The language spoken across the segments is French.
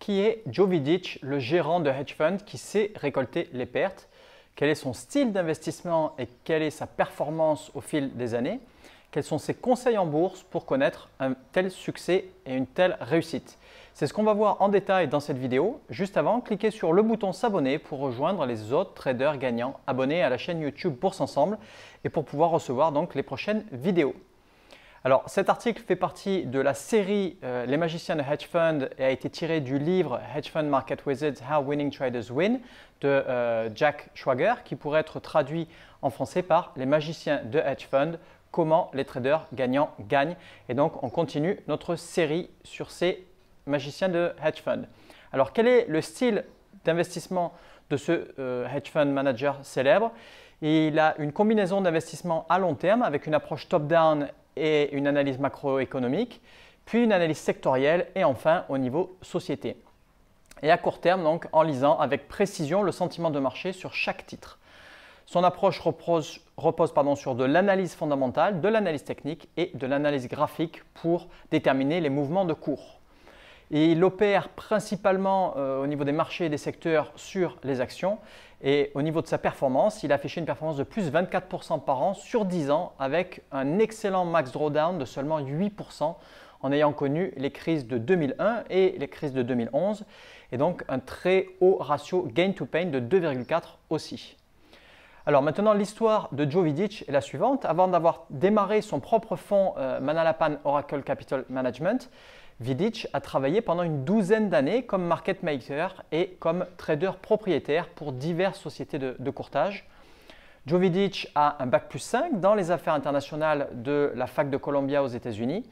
qui est Joe Vidic, le gérant de hedge fund qui sait récolter les pertes? Quel est son style d'investissement et quelle est sa performance au fil des années? Quels sont ses conseils en bourse pour connaître un tel succès et une telle réussite? C'est ce qu'on va voir en détail dans cette vidéo. Juste avant, cliquez sur le bouton s'abonner pour rejoindre les autres traders gagnants abonnés à la chaîne YouTube Bourse Ensemble et pour pouvoir recevoir donc les prochaines vidéos. Alors, cet article fait partie de la série Les magiciens de hedge fund et a été tiré du livre Hedge Fund Market Wizards How Winning Traders Win de Jack Schwager qui pourrait être traduit en français par Les magiciens de hedge fund, comment les traders gagnants gagnent. Et donc, on continue notre série sur ces magiciens de hedge fund. Alors, quel est le style d'investissement de ce hedge fund manager célèbre? Il a une combinaison d'investissement à long terme avec une approche top-down et une analyse macroéconomique, puis une analyse sectorielle et enfin au niveau société. Et à court terme, donc, en lisant avec précision le sentiment de marché sur chaque titre. Son approche repose sur de l'analyse fondamentale, de l'analyse technique et de l'analyse graphique pour déterminer les mouvements de cours. Et il opère principalement au niveau des marchés et des secteurs sur les actions. Et au niveau de sa performance, il a affiché une performance de plus 24% par an sur 10 ans avec un excellent max drawdown de seulement 8% en ayant connu les crises de 2001 et les crises de 2011 et donc un très haut ratio gain to pain de 2,4 aussi. Alors maintenant, l'histoire de Joe Vidic est la suivante. Avant d'avoir démarré son propre fonds Manalapan Oracle Capital Management, Vidic a travaillé pendant une douzaine d'années comme market maker et comme trader propriétaire pour diverses sociétés de courtage. Joe Vidic a un bac+5 dans les affaires internationales de la fac de Columbia aux États-Unis.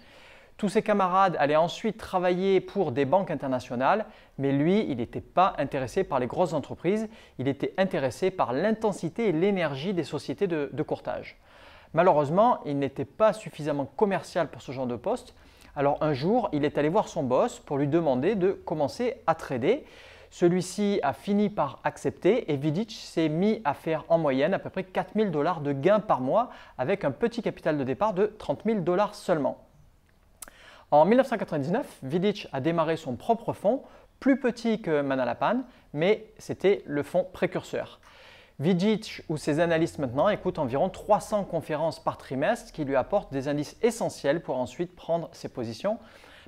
Tous ses camarades allaient ensuite travailler pour des banques internationales, mais lui, il n'était pas intéressé par les grosses entreprises, il était intéressé par l'intensité et l'énergie des sociétés de courtage. Malheureusement, il n'était pas suffisamment commercial pour ce genre de poste. Alors un jour, il est allé voir son boss pour lui demander de commencer à trader. Celui-ci a fini par accepter et Vidic s'est mis à faire en moyenne à peu près 4 000 $ de gains par mois avec un petit capital de départ de 30 000 $ seulement. En 1999, Vidic a démarré son propre fonds, plus petit que Manalapan, mais c'était le fonds précurseur. Vidic ou ses analystes maintenant écoutent environ 300 conférences par trimestre qui lui apportent des indices essentiels pour ensuite prendre ses positions.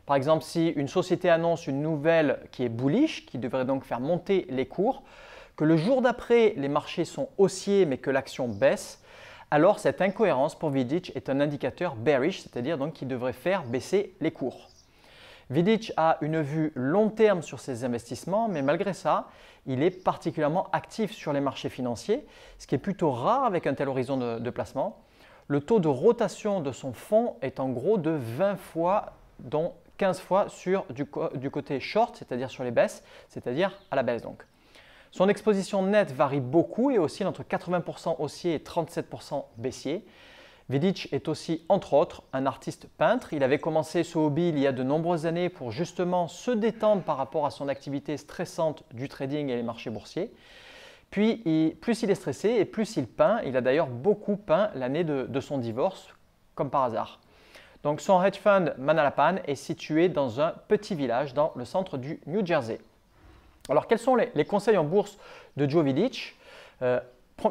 Par exemple, si une société annonce une nouvelle qui est bullish, qui devrait donc faire monter les cours, que le jour d'après les marchés sont haussiers mais que l'action baisse, alors cette incohérence pour Vidic est un indicateur bearish, c'est-à-dire donc qu'il devrait faire baisser les cours. Vidic a une vue long terme sur ses investissements, mais malgré ça, il est particulièrement actif sur les marchés financiers, ce qui est plutôt rare avec un tel horizon de placement. Le taux de rotation de son fonds est en gros de 20 fois, dont 15 fois du côté short, c'est-à-dire sur les baisses, c'est-à-dire à la baisse donc. Son exposition nette varie beaucoup et oscille entre 80% haussier et 37% baissier. Vidic est aussi, entre autres, un artiste peintre. Il avait commencé ce hobby il y a de nombreuses années pour justement se détendre par rapport à son activité stressante du trading et les marchés boursiers. Puis, plus il est stressé et plus il peint. Il a d'ailleurs beaucoup peint l'année de son divorce, comme par hasard. Donc son hedge fund Manalapan est situé dans un petit village dans le centre du New Jersey. Alors, quels sont les conseils en bourse de Joe Vidic?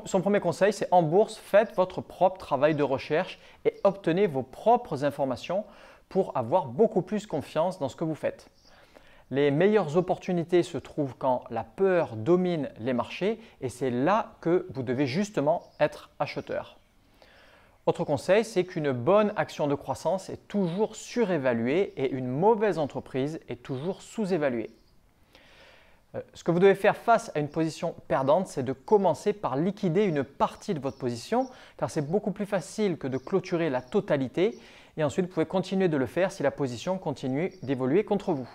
Son premier conseil, c'est en bourse, faites votre propre travail de recherche et obtenez vos propres informations pour avoir beaucoup plus confiance dans ce que vous faites. Les meilleures opportunités se trouvent quand la peur domine les marchés et c'est là que vous devez justement être acheteur. Autre conseil, c'est qu'une bonne action de croissance est toujours surévaluée et une mauvaise entreprise est toujours sous-évaluée. Ce que vous devez faire face à une position perdante, c'est de commencer par liquider une partie de votre position car c'est beaucoup plus facile que de clôturer la totalité et ensuite vous pouvez continuer de le faire si la position continue d'évoluer contre vous.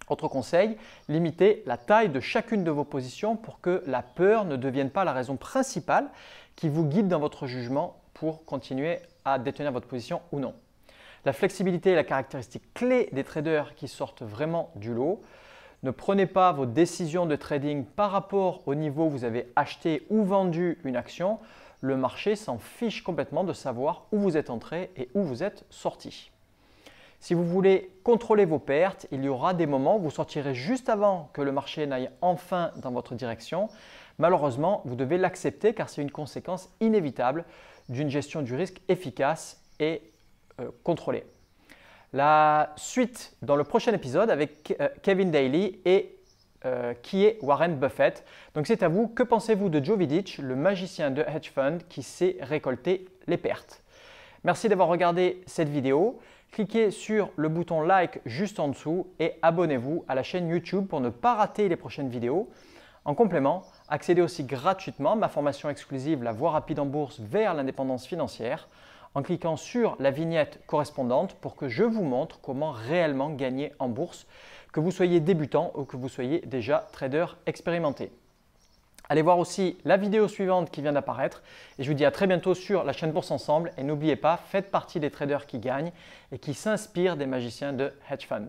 Autre conseil, limitez la taille de chacune de vos positions pour que la peur ne devienne pas la raison principale qui vous guide dans votre jugement pour continuer à détenir votre position ou non. La flexibilité est la caractéristique clé des traders qui sortent vraiment du lot. Ne prenez pas vos décisions de trading par rapport au niveau où vous avez acheté ou vendu une action. Le marché s'en fiche complètement de savoir où vous êtes entré et où vous êtes sorti. Si vous voulez contrôler vos pertes, il y aura des moments où vous sortirez juste avant que le marché n'aille enfin dans votre direction. Malheureusement, vous devez l'accepter car c'est une conséquence inévitable d'une gestion du risque efficace et contrôlée. La suite dans le prochain épisode avec Kevin Daly et qui est Warren Buffett. Donc c'est à vous, que pensez-vous de Joe Vidich, le magicien de hedge fund qui sait récolter les pertes? Merci d'avoir regardé cette vidéo. Cliquez sur le bouton like juste en dessous et abonnez-vous à la chaîne YouTube pour ne pas rater les prochaines vidéos. En complément, accédez aussi gratuitement à ma formation exclusive La voie rapide en bourse vers l'indépendance financière en cliquant sur la vignette correspondante pour que je vous montre comment réellement gagner en bourse, que vous soyez débutant ou que vous soyez déjà trader expérimenté. Allez voir aussi la vidéo suivante qui vient d'apparaître et je vous dis à très bientôt sur la chaîne Bourse Ensemble et n'oubliez pas, faites partie des traders qui gagnent et qui s'inspirent des magiciens de hedge fund.